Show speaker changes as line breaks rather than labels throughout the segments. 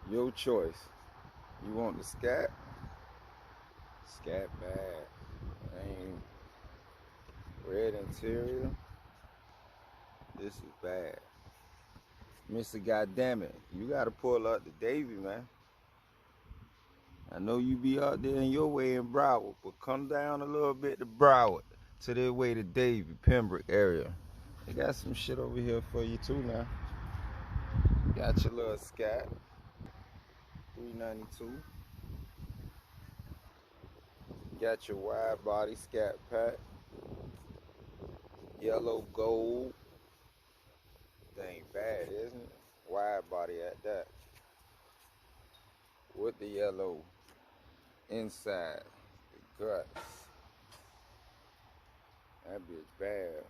Your choice. You want the scat? Scat bag. Ain't red interior. This is bad. Mr. Goddammit, you gotta pull up the Davie, man. I know you be out there in your way in Broward, but come down a little bit to Broward, to their way to Davie, Pembroke area. They got some shit over here for you too now. Got your little scat, $3.92. Got your wide body scat pack, yellow gold. That ain't bad, isn't it? Wide body at that. With the yellow inside, the guts. That bitch bad.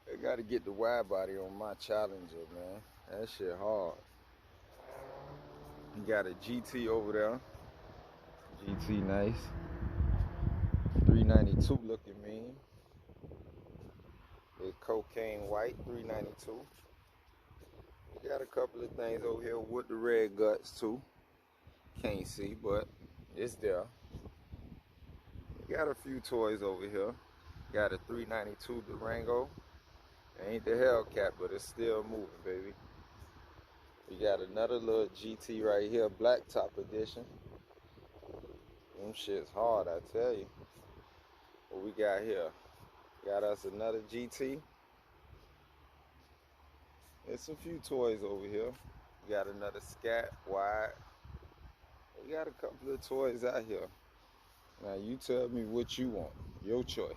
They gotta get the wide body on my Challenger, man. That shit hard. You got a GT over there. GT nice. 392 looking mean. It's cocaine white, 392. You got a couple of things over here with the red guts too. Can't see, but it's there. You got a few toys over here. Got a 392 Durango. It ain't the Hellcat, but it's still moving, baby. We got another little GT right here, black top edition. Them shit's hard, I tell you. What we got here? Got us another GT. There's a few toys over here. We got another scat wide. We got a couple of toys out here. Now you tell me what you want. Your choice.